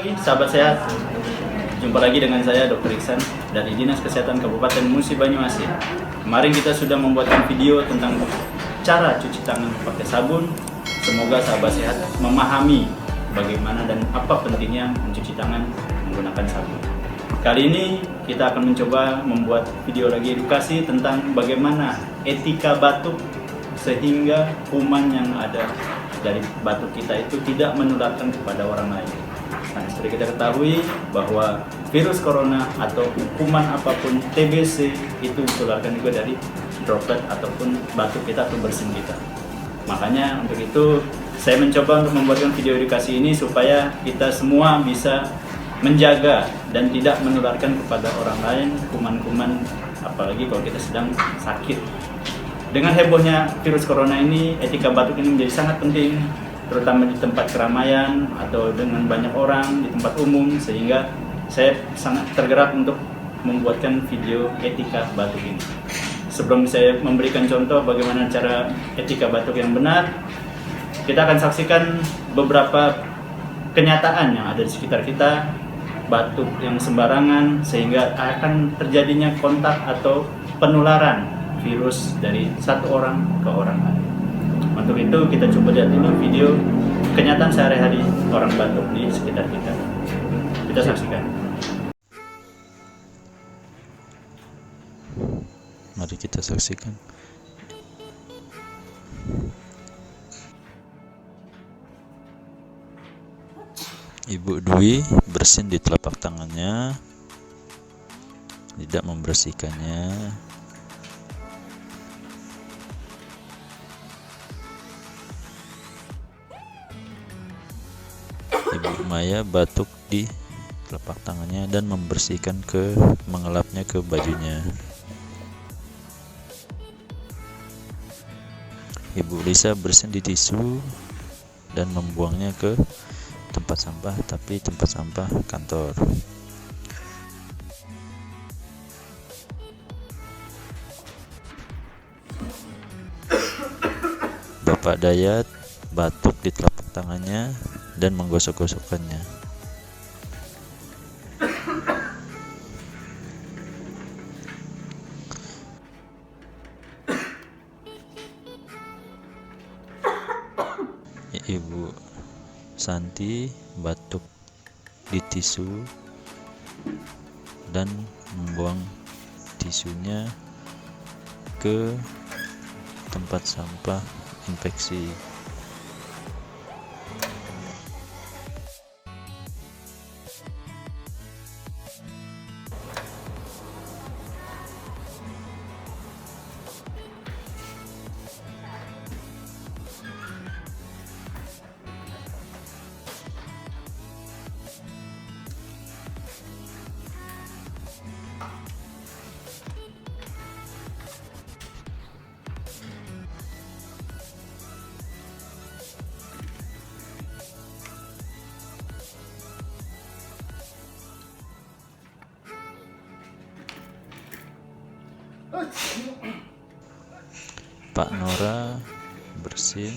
pagi sahabat sehat. Jumpa lagi dengan saya Dr. Iksan dari Dinas Kesehatan Kabupaten Musi Banyuasin. Kemarin kita sudah membuatkan video tentang cara cuci tangan pakai sabun. Semoga sahabat sehat memahami bagaimana dan apa pentingnya mencuci tangan menggunakan sabun. Kali ini kita akan mencoba membuat video lagi edukasi tentang bagaimana etika batuk sehingga kuman yang ada dari batuk kita itu tidak menularkan kepada orang lain. Nah, seperti kita ketahui bahwa virus corona atau kuman apapun TBC itu ditularkan juga dari droplet ataupun batuk kita atau bersin kita. Makanya untuk itu saya mencoba untuk membuatkan video edukasi ini supaya kita semua bisa menjaga dan tidak menularkan kepada orang lain kuman-kuman, apalagi kalau kita sedang sakit. Dengan hebohnya virus corona ini, etika batuk ini menjadi sangat penting, terutama di tempat keramaian atau dengan banyak orang, di tempat umum, sehingga saya sangat tergerak untuk membuatkan video etika batuk ini. Sebelum saya memberikan contoh bagaimana cara etika batuk yang benar, kita akan saksikan beberapa kenyataan yang ada di sekitar kita, batuk yang sembarangan, sehingga akan terjadinya kontak atau penularan virus dari satu orang ke orang lain. Untuk itu kita coba lihat dulu video kenyataan sehari-hari orang batuk di sekitar kita. Kita saksikan. Mari kita saksikan. Ibu Dwi bersin di telapak tangannya, tidak membersihkannya. Ibu Maya batuk di telapak tangannya dan mengelapnya ke bajunya. Ibu Lisa bersin di tisu dan membuangnya ke tempat sampah, tapi tempat sampah kantor. Bapak Dayat batuk di telapak tangannya dan menggosok-gosokkannya. Ibu Santi batuk di tisu dan membuang tisunya ke tempat sampah infeksi. Pak Nora bersin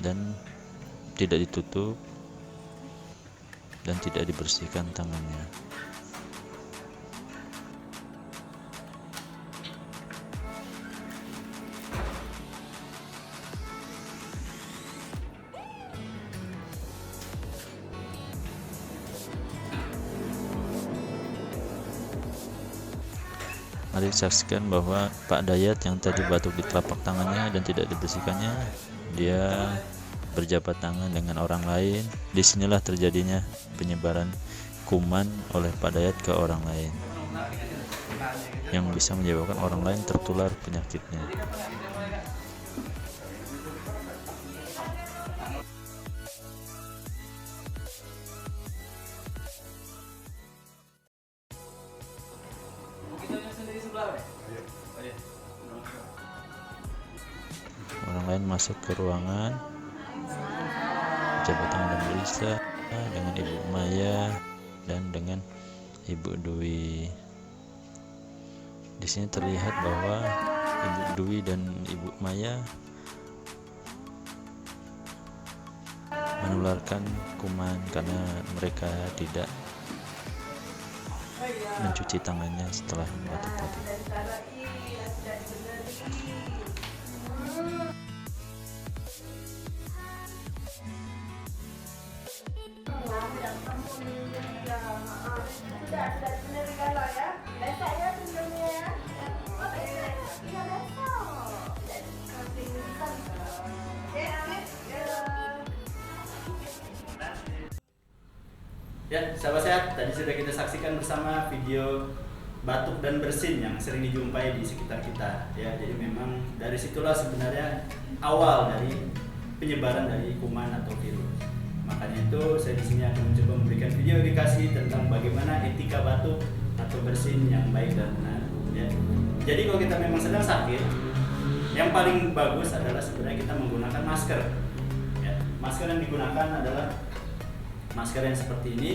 dan tidak ditutup dan tidak dibersihkan tangannya. Mari saksikan bahwa Pak Dayat yang tadi batuk di telapak tangannya dan tidak dibersihkannya, dia berjabat tangan dengan orang lain. Disinilah terjadinya penyebaran kuman oleh Pak Dayat ke orang lain, yang bisa menyebabkan orang lain tertular penyakitnya. Orang lain masuk ke ruangan, jabat tangan dengan Lisa, dengan Ibu Maya, dan dengan Ibu Dwi. Di sini terlihat bahwa Ibu Dwi dan Ibu Maya menularkan kuman karena mereka tidak mencuci tangannya setelah batuk tadi. Ya, sahabat sehat, tadi sudah kita saksikan bersama video batuk dan bersin yang sering dijumpai di sekitar kita. Ya, jadi memang dari situlah sebenarnya awal dari penyebaran dari kuman atau virus. Makanya itu saya di sini akan mencoba memberikan video edukasi tentang bagaimana etika batuk atau bersin yang baik dan benar. Ya. Jadi kalau kita memang sedang sakit, yang paling bagus adalah sebenarnya kita menggunakan masker. Ya, masker yang digunakan adalah masker yang seperti ini.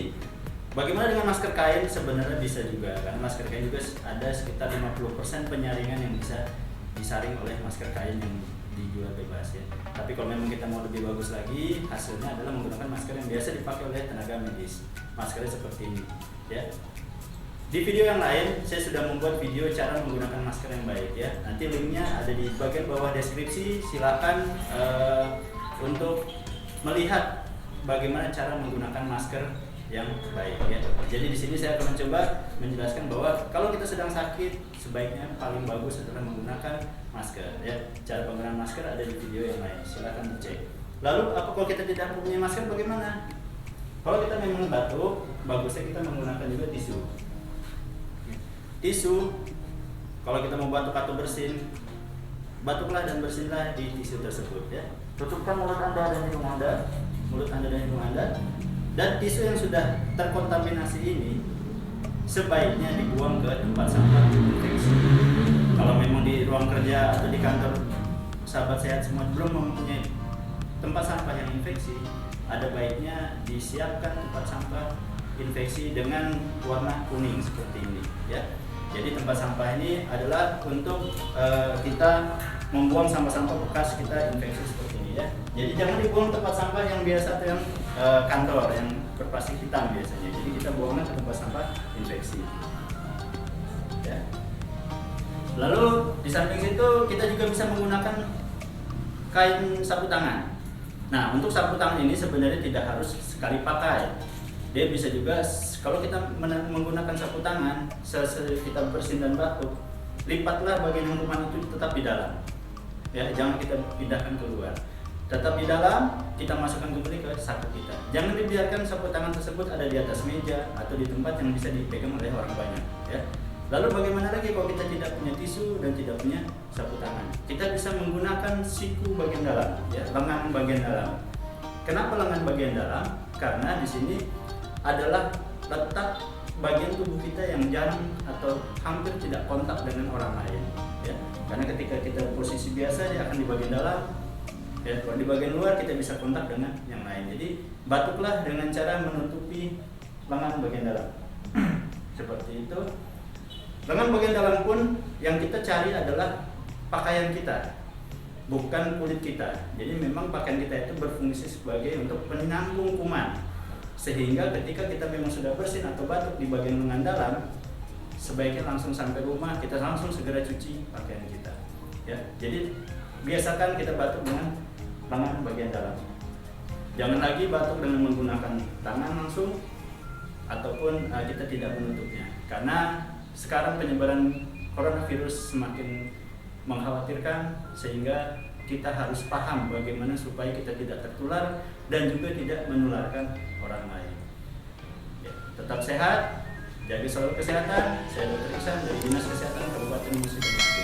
Bagaimana dengan masker kain? Sebenarnya bisa juga, karena masker kain juga ada sekitar 50% penyaringan yang bisa disaring oleh masker kain yang dijual bebas ya. Tapi kalau memang kita mau lebih bagus lagi, hasilnya adalah menggunakan masker yang biasa dipakai oleh tenaga medis. Maskernya seperti ini ya. Di video yang lain saya sudah membuat video cara menggunakan masker yang baik ya. Nanti linknya ada di bagian bawah deskripsi. Silakan untuk melihat bagaimana cara menggunakan masker yang baik ya. Jadi di sini saya akan mencoba menjelaskan bahwa kalau kita sedang sakit sebaiknya paling bagus adalah menggunakan masker ya. Cara penggunaan masker ada di video yang lain. Silakan dicek. Lalu apa kalau kita tidak punya masker bagaimana? Kalau kita memang batuk, bagusnya kita menggunakan juga tisu. Tisu kalau kita mau batuk atau bersin, batuklah dan bersinlah di tisu tersebut ya. Tutupkan mulut Anda dan hidung Anda. Mulut Anda dan hidung Anda, dan tisu yang sudah terkontaminasi ini sebaiknya dibuang ke tempat sampah infeksi. Kalau memang di ruang kerja atau di kantor sahabat sehat semua belum mempunyai tempat sampah yang infeksi, ada baiknya disiapkan tempat sampah infeksi dengan warna kuning seperti ini ya. Jadi tempat sampah ini adalah untuk kita membuang sampah-sampah bekas kita infeksi seperti ini ya. Jadi jangan dibuang tempat sampah yang biasa yang kantor yang berplastik hitam biasanya. Jadi kita buangnya ke tempat sampah infeksi. Ya. Lalu di samping itu kita juga bisa menggunakan kain sapu tangan. Nah untuk sapu tangan ini sebenarnya tidak harus sekali pakai. Dia bisa juga kalau kita menggunakan sapu tangan, kita bersin dan batuk, lipatlah bagian yang kuman itu tetap di dalam. Ya, jangan kita pindahkan keluar. Tetap di dalam, kita masukkan kembali ke saku kita. Jangan dibiarkan sapu tangan tersebut ada di atas meja atau di tempat yang bisa dipegang oleh orang banyak. Ya. Lalu bagaimana lagi kalau kita tidak punya tisu dan tidak punya sapu tangan? Kita bisa menggunakan siku bagian dalam, ya, lengan bagian dalam. Kenapa lengan bagian dalam? Karena di sini adalah letak bagian tubuh kita yang jarang atau hampir tidak kontak dengan orang lain. Ya. Karena ketika kita posisi biasa dia akan di bagian dalam. Ya, kalau di bagian luar kita bisa kontak dengan yang lain. Jadi batuklah dengan cara menutupi lengan bagian dalam. Seperti itu. Lengan bagian dalam pun yang kita cari adalah pakaian kita, bukan kulit kita. Jadi memang pakaian kita itu berfungsi sebagai untuk penanggung kuman. Sehingga ketika kita memang sudah bersin atau batuk di bagian lengan dalam, sebaiknya langsung sampai rumah kita langsung segera cuci pakaian kita. Ya, jadi biasakan kita batuk dengan lengan bagian dalam. Jangan lagi batuk dengan menggunakan tangan langsung ataupun kita tidak menutupnya. Karena sekarang penyebaran coronavirus semakin mengkhawatirkan sehingga kita harus paham bagaimana supaya kita tidak tertular dan juga tidak menularkan orang lain. Ya, tetap sehat, jaga selalu kesehatan. Saya Dr. Iksan dari Dinas Kesehatan Kabupaten Musi Banyu.